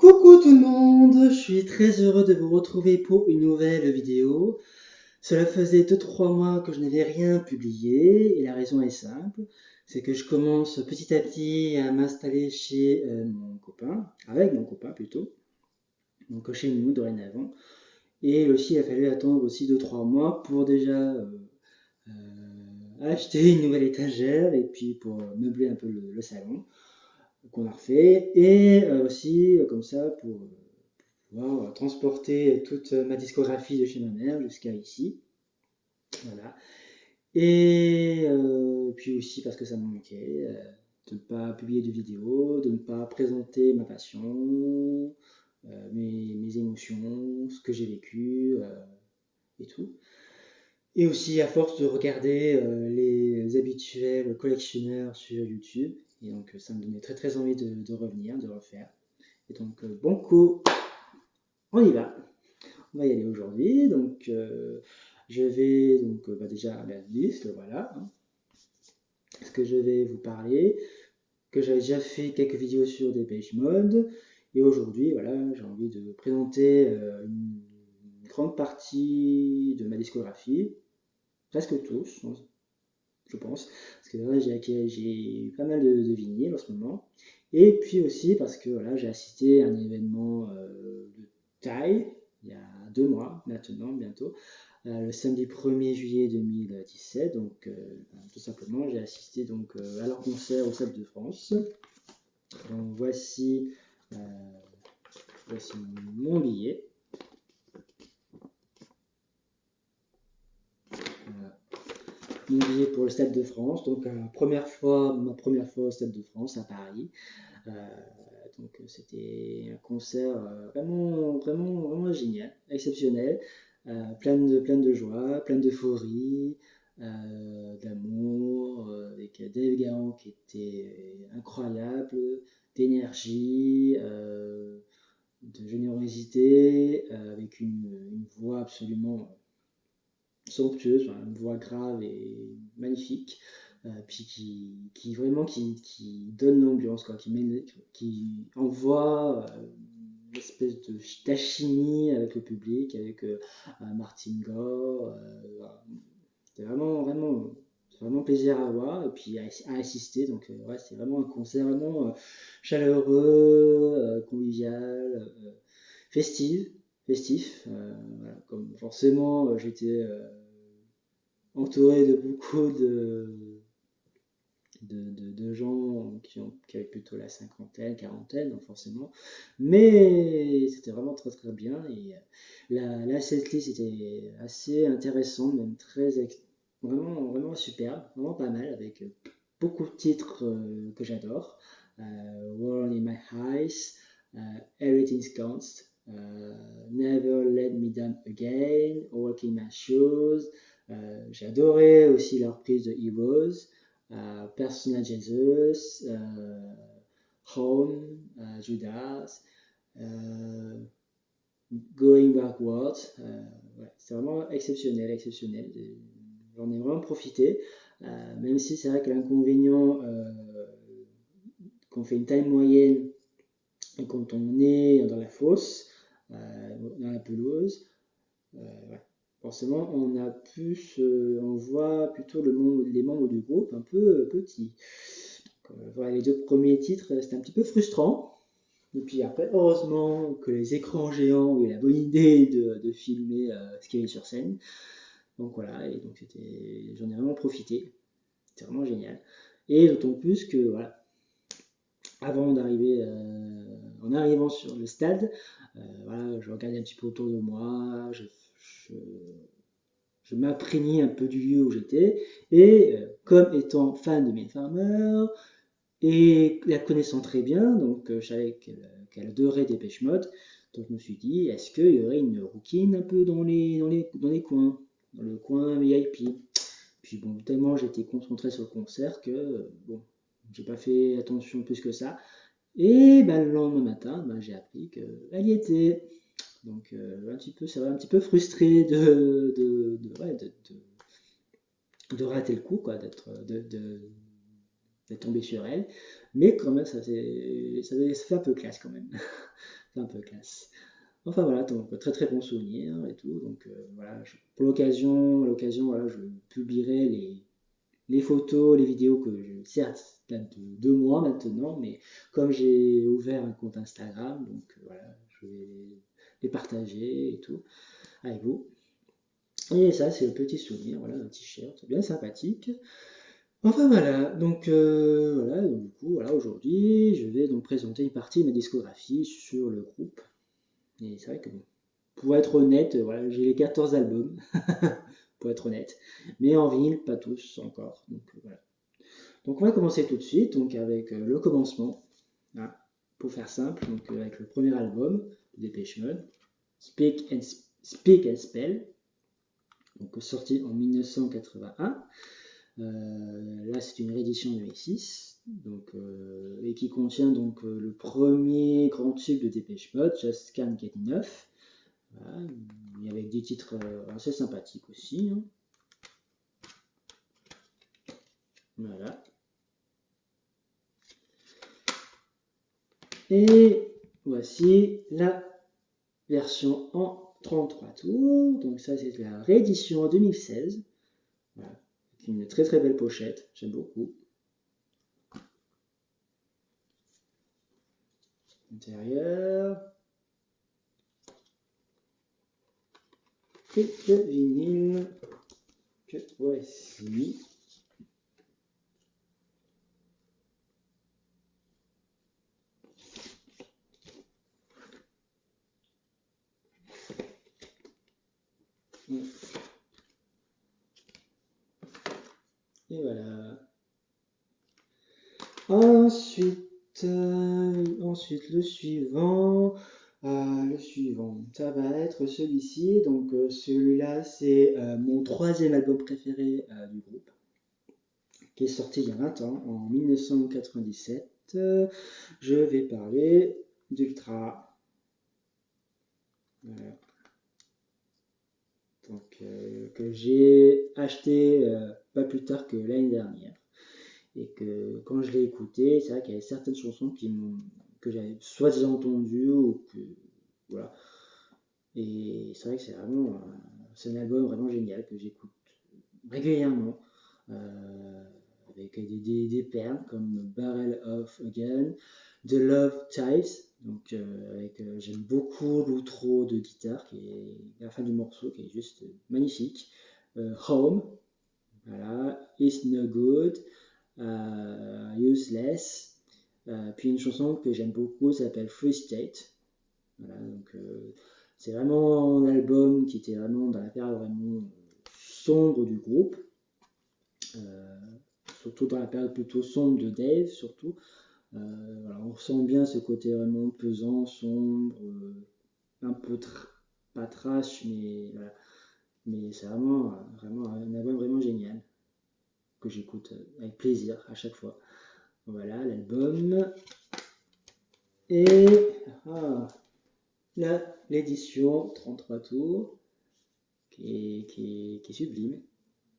Coucou tout le monde, je suis très heureux de vous retrouver pour une nouvelle vidéo. Cela faisait 2-3 mois que je n'avais rien publié et la raison est simple, c'est que je commence petit à petit à m'installer chez mon copain, avec mon copain plutôt, donc chez nous dorénavant. Et aussi il a fallu attendre aussi 2-3 mois pour déjà acheter une nouvelle étagère et puis pour meubler un peu le salon qu'on a refait et aussi comme ça pour pouvoir transporter toute ma discographie de chez ma mère jusqu'à ici. Voilà. Et puis aussi parce que ça me manquait de ne pas publier de vidéos, de ne pas présenter ma passion, mes émotions, ce que j'ai vécu et tout. Et aussi à force de regarder les habituels collectionneurs sur YouTube. Et donc ça me donnait très très envie de revenir, de refaire. Et donc bon coup, on y va. On va y aller aujourd'hui. Donc, je vais donc déjà la liste, voilà, hein, ce que je vais vous parler, que j'avais déjà fait quelques vidéos sur Depeche Mode. Et aujourd'hui, voilà, j'ai envie de présenter une grande partie de ma discographie, presque tous, hein, je pense, parce que voilà, j'ai pas mal de vinyles en ce moment. Et puis aussi parce que voilà, j'ai assisté à un événement de taille il y a 2 mois maintenant, bientôt, le samedi 1er juillet 2017. Donc, tout simplement, j'ai assisté donc, à leur concert au Stade de France. Donc, euh, voici mon billet. Voilà. Mon billet pour le Stade de France. Donc, ma première fois au Stade de France à Paris. Euh, donc, c'était un concert vraiment génial, exceptionnel. Plein de joie, plein d'euphorie, d'amour, avec Dave Garand qui était incroyable, d'énergie, de générosité, avec une voix absolument somptueuse, enfin, une voix grave et magnifique, puis qui donne l'ambiance, quoi, qui envoie une espèce d'alchimie avec le public, avec Martin Gore. C'était vraiment plaisir à voir et puis à assister. Donc ouais, c'est vraiment un concert vraiment chaleureux, convivial, festif. Voilà, comme forcément j'étais entouré de beaucoup de gens qui avaient plutôt la cinquantaine, quarantaine, donc forcément. Mais c'était vraiment très très bien. Et la setlist était assez intéressante, même vraiment superbe, vraiment pas mal, avec beaucoup de titres que j'adore. World in My Eyes, Everything Counts, Never Let Me Down Again, Walking My Shoes. J'ai adoré aussi la reprise de Heroes, Persona Jesus, Home, Judas, Going Backwards. Ouais, c'est vraiment exceptionnel. J'en ai vraiment profité, même si c'est vrai que l'inconvénient qu'on fait une taille moyenne et quand on est dans la fosse, dans la pelouse, ouais, forcément on voit plutôt les membres du groupe un peu petits. Voilà, les 2 premiers titres, c'était un petit peu frustrant. Et puis après, heureusement que les écrans géants ont eu la bonne idée de filmer ce qu'il y avait sur scène. Donc voilà, et donc j'en ai vraiment profité. C'était vraiment génial. Et d'autant plus que voilà, avant d'arriver, en arrivant sur le stade, voilà, je regardais un petit peu autour de moi, je, je m'imprégnais un peu du lieu où j'étais, et comme étant fan de Mylène Farmer, et la connaissant très bien, donc je savais qu'elle adorait Dépêche Mode, donc je me suis dit, est-ce qu'il y aurait une rouquine un peu dans les coins, dans le coin VIP. Puis bon, tellement j'étais concentré sur le concert que bon, j'ai pas fait attention plus que ça. Et ben, le lendemain matin, ben, j'ai appris qu'elle y était. Donc ça va un petit peu frustré ouais, de rater le coup, quoi, d'être tombé sur elle. Mais quand même, ça fait un peu classe quand même. C'est un peu classe. Enfin voilà, donc très très bon souvenir et tout. Donc voilà, pour l'occasion, voilà, je publierai les photos, les vidéos certes, datent de 2 mois maintenant, mais comme j'ai ouvert un compte Instagram, donc voilà, je vais les partager et tout avec vous. Et ça, c'est le petit souvenir, voilà, un t-shirt bien sympathique. Enfin voilà, donc voilà, donc, du coup, voilà, aujourd'hui, je vais donc présenter une partie de ma discographie sur le groupe. Et c'est vrai que, bon, pour être honnête, voilà, j'ai les 14 albums, pour être honnête, mais en vinyle, pas tous encore. Donc voilà. Donc on va commencer tout de suite donc avec le commencement, hein, pour faire simple, donc avec le premier album de Depeche Mode, Speak and Spell, donc sorti en 1981. Là, c'est une réédition de 2006, donc, et qui contient donc le premier grand tube de Depeche Mode, Just Can't Get Enough, voilà, et avec des titres assez sympathiques aussi, hein. Voilà. Et voici la version en 33 tours. Donc ça, c'est la réédition en 2016. Voilà. Avec une très très belle pochette, j'aime beaucoup. Intérieur. Et le vinyle que voici. Et voilà. Ensuite, le suivant. Ça va être celui-ci. Donc celui-là, c'est mon troisième album préféré du groupe, qui est sorti il y a 20 ans, en 1997. Je vais parler d'Ultra. Voilà. Donc, que j'ai acheté pas plus tard que l'année dernière. Et que quand je l'ai écouté, c'est vrai qu'il y avait certaines chansons que j'avais soi-disant entendues ou que. Voilà. Et c'est vrai que c'est un album vraiment génial que j'écoute régulièrement. Avec des perles comme Barrel of Again, The Love Tides, donc j'aime beaucoup l'outro de guitare qui est à la fin du morceau qui est juste magnifique. Home, voilà, It's No Good, Useless, puis une chanson que j'aime beaucoup s'appelle Free State. Voilà, donc c'est vraiment un album qui était vraiment dans la période vraiment sombre du groupe. Euh, Surtout dans la période plutôt sombre de Dave, surtout. Voilà, on ressent bien ce côté vraiment pesant, sombre, un peu pas trash, mais voilà. Mais c'est vraiment un album vraiment génial que j'écoute avec plaisir à chaque fois. Voilà l'album. Et l'édition 33 tours qui est sublime,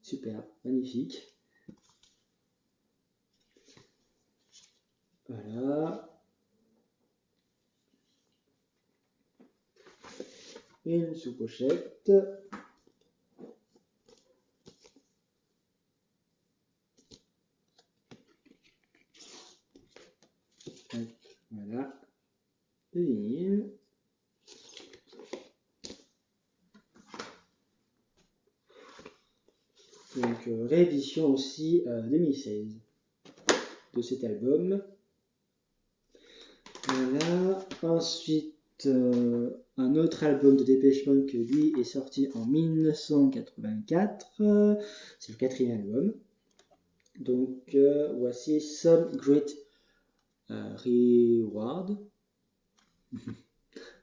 superbe, magnifique. Voilà. Une sous-pochette. Voilà. Le vinyle. Donc réédition aussi 2016 de cet album. Voilà. Ensuite, un autre album de Depeche Mode que lui est sorti en 1984. C'est le quatrième album. Donc voici Some Great Reward.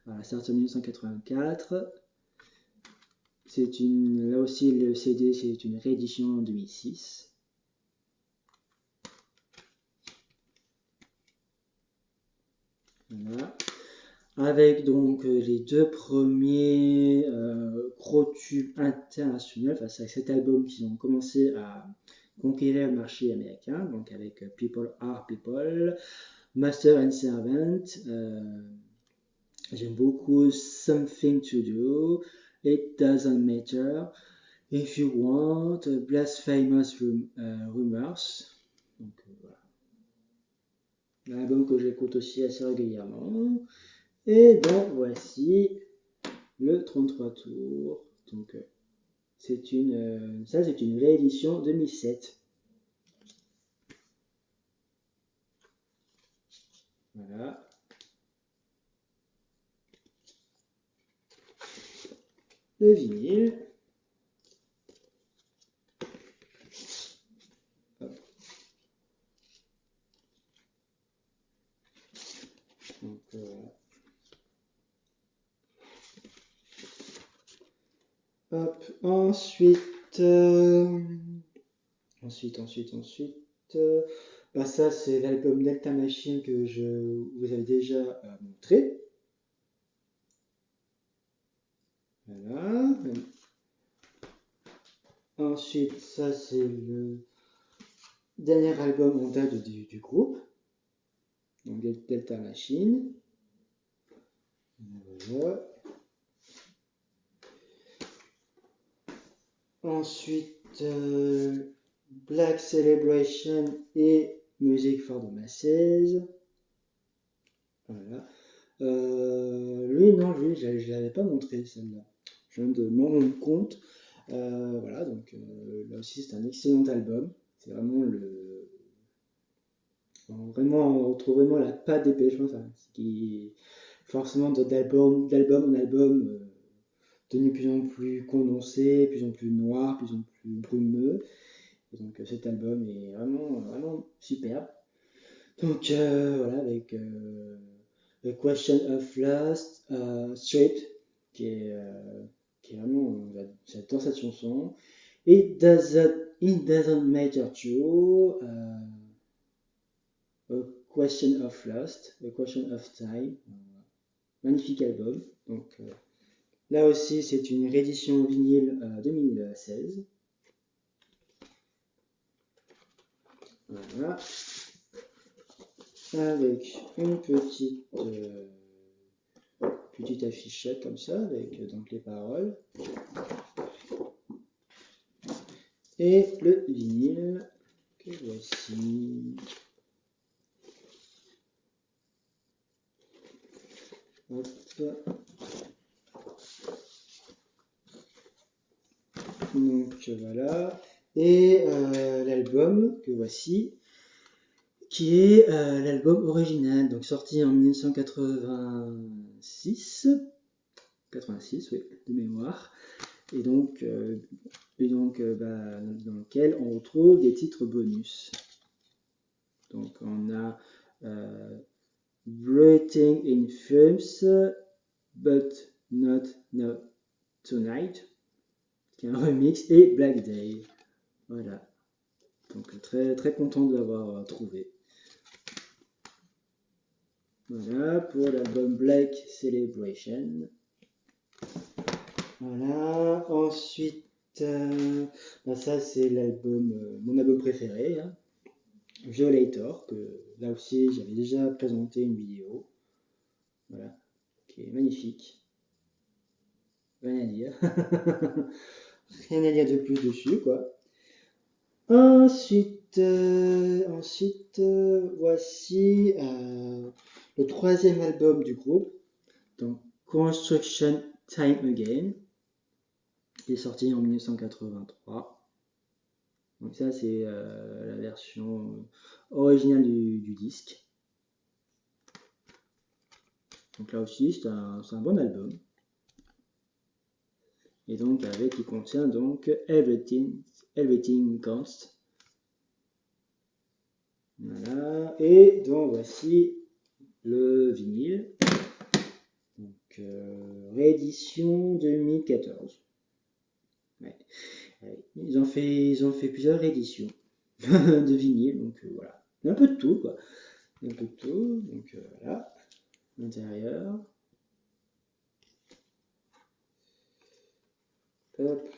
Voilà, sorti en 1984. Là aussi, le CD, c'est une réédition en 2006. Voilà. Avec donc les deux premiers gros tubes internationaux, enfin c'est avec cet album qu'ils ont commencé à conquérir le marché américain, donc avec People Are People, Master and Servant. J'aime beaucoup Something to Do, It Doesn't Matter, If You Want, Blasphemous Rumors. Donc voilà. Un album que j'écoute aussi assez régulièrement. Et donc voici le 33 tours. Donc c'est une réédition 2007. Voilà. Le vinyle. Hop. Donc voilà. Hop. Ensuite, bah ça c'est l'album Delta Machine que je vous avais déjà montré. Voilà. Ensuite, ça c'est le dernier album en date du groupe. Donc Delta Machine. Voilà. Ensuite, Black Celebration et Music for the Masses. Voilà. Lui, je l'avais pas montré celle-là. Je viens de m'en rendre compte. Voilà, donc là aussi c'est un excellent album. C'est vraiment on retrouve vraiment la patte des Depeche Mode, qui forcément d'album en album devenu de plus en plus condensé, de plus en plus noir, de plus en plus brumeux. Et donc cet album est vraiment superbe. Donc voilà, avec The Question of Lust, Strip, qui est vraiment, j'adore cette chanson. It Doesn't Matter To, A Question of Lust, A Question of Time. Magnifique album. Donc là aussi, c'est une réédition vinyle 2016. Voilà. Avec une petite affichette comme ça, avec donc les paroles. Et le vinyle que voici. Hop. Donc voilà. Et l'album que voici, qui est l'album original, donc sorti en 1986. 86, oui, de mémoire. Et donc dans lequel on retrouve des titres bonus. Donc on a Breathing in Flames, But Not Tonight, qui est un remix, et Black Day. Voilà. Donc très très content de l'avoir trouvé. Voilà pour l'album Black Celebration. Voilà. Ensuite, ça c'est mon album préféré, hein. Violator, que là aussi j'avais déjà présenté une vidéo. Voilà. Qui est magnifique. Rien à dire. Rien à dire de plus dessus, quoi. Ensuite, voici le troisième album du groupe, donc Construction Time Again, qui est sorti en 1983. Donc ça, c'est la version originale du disque. Donc là aussi, c'est un bon album. Et donc qui contient donc Everything Counts. Voilà. Et donc voici le vinyle. Donc réédition 2014. Ouais. Ils ont fait plusieurs rééditions de vinyle. Donc voilà. Il y a un peu de tout, quoi. Il y a un peu de tout. Donc voilà. L'intérieur. Hop.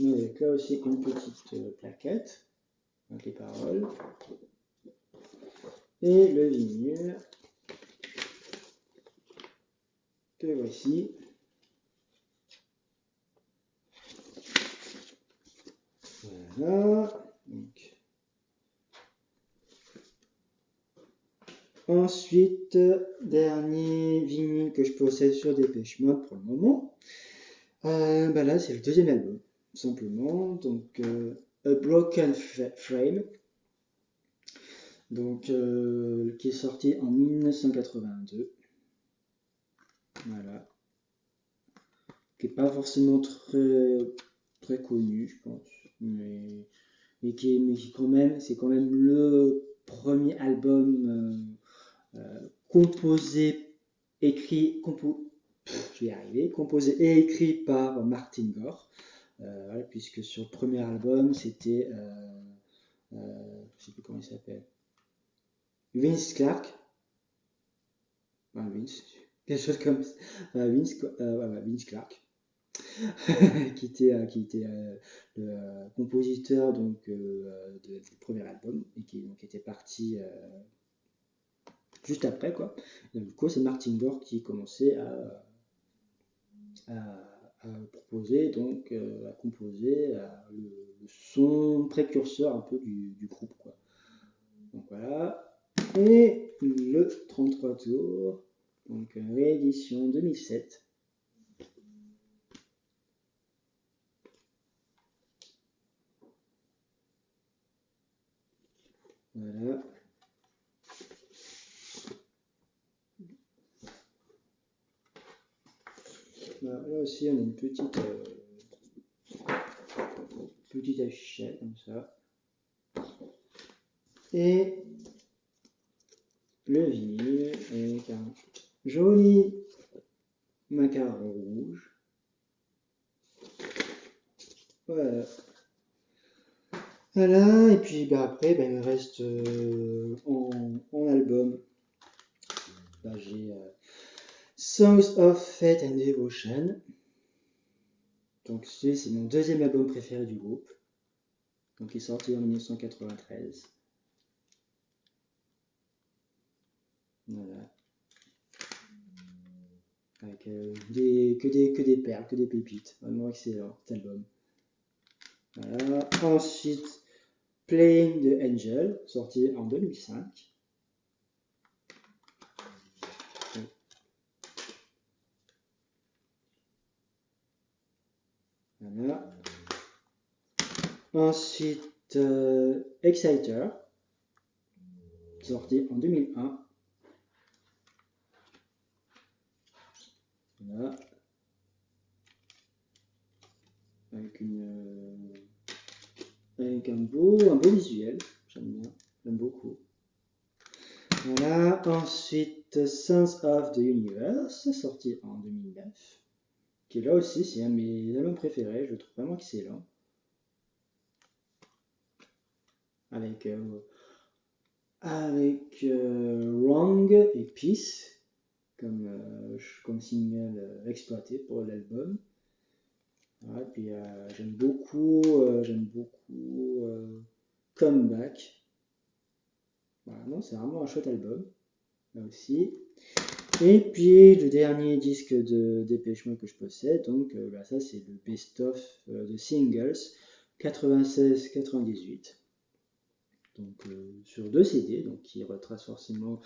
Avec là aussi une petite plaquette avec les paroles. Et le vinyle que voici. Voilà. Donc. Ensuite, dernier vinyle que je possède sur Depeche Mode pour le moment. Bah là, c'est le deuxième album, tout simplement. Donc, A Broken Frame, donc, qui est sorti en 1982. Voilà. Qui n'est pas forcément très connu, je pense. Mais qui quand même, c'est quand même le premier album composé, écrit, je vais y arriver, composé et écrit par Martin Gore, voilà, puisque sur le premier album, c'était, je sais plus comment il s'appelle, Vince Clarke, Vince, quelque chose comme ça, Vince Clarke, qui était le compositeur donc, du premier album et qui donc, était parti juste après, quoi. Et du coup, c'est Martin Gore qui commençait à proposer, donc à composer le son précurseur un peu du groupe, quoi. Donc voilà. Et le 33 tours, donc réédition 2007. Voilà. Là aussi, on a une petite affichette comme ça. Et le vinyle avec un joli macaron rouge. Voilà. Voilà, et puis bah, après, bah, il me reste en album. Bah, j'ai Songs of Faith and Devotion. Donc c'est mon deuxième album préféré du groupe. Donc il est sorti en 1993. Voilà. Avec que des perles, que des pépites. Vraiment excellent cet album. Voilà. Ensuite, Playing the Angel, sorti en 2005. Voilà. Ensuite, Exciter, sorti en 2001. Voilà. Avec un beau visuel. J'aime bien, j'aime beaucoup. Voilà. Ensuite, Sons of the Universe, sorti en 2009. Qui là aussi, c'est un de mes albums préférés. Je le trouve vraiment excellent. Avec Wrong et Peace comme single exploité pour l'album. Ouais, puis j'aime beaucoup Comeback. Voilà, non, c'est vraiment un chouette album, là aussi. Et puis le dernier disque de Depeche Mode que je possède, donc bah, ça c'est le best-of de singles 96-98. Donc sur 2 CD, donc qui retrace forcément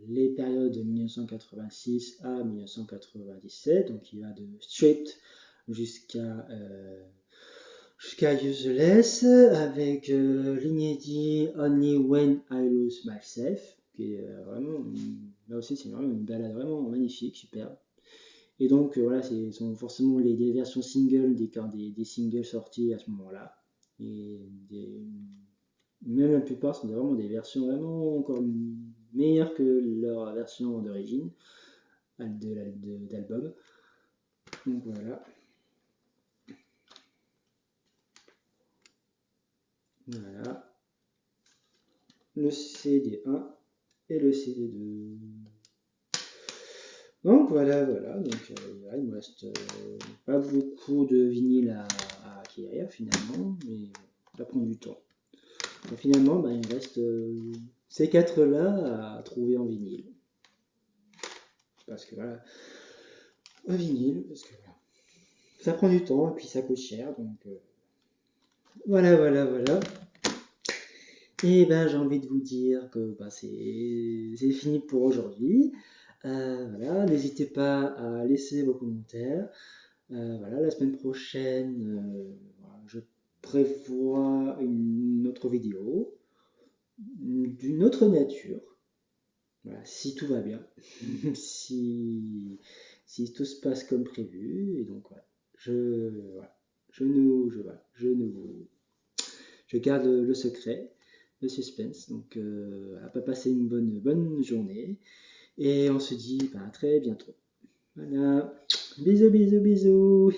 les périodes de 1986 à 1997, donc il va de Stripped jusqu'à Useless, avec l'inédit Only When I Lose Myself, qui est vraiment, là aussi c'est vraiment une balade vraiment magnifique, superbe. Et donc voilà, ce sont forcément des versions singles des singles sortis à ce moment-là. Et même la plupart sont vraiment des versions vraiment encore meilleures que leur version d'origine d'album. Donc voilà. Voilà. Le CD1 et le CD2. Donc voilà, donc là, il me reste pas beaucoup de vinyle à acquérir finalement, mais ça prend du temps. Et finalement, bah, il me reste ces quatre-là à trouver en vinyle. Parce que voilà, un vinyle, parce que voilà, ça prend du temps et puis ça coûte cher, donc voilà. Et ben j'ai envie de vous dire que bah, c'est fini pour aujourd'hui. Voilà, n'hésitez pas à laisser vos commentaires. Voilà, la semaine prochaine, voilà, je prévois une autre vidéo d'une autre nature. Voilà, si tout va bien, si tout se passe comme prévu, et donc voilà, voilà, je garde le secret, le suspense. Donc, à pas passer une bonne journée, et on se dit bah, à très bientôt. Voilà, bisous.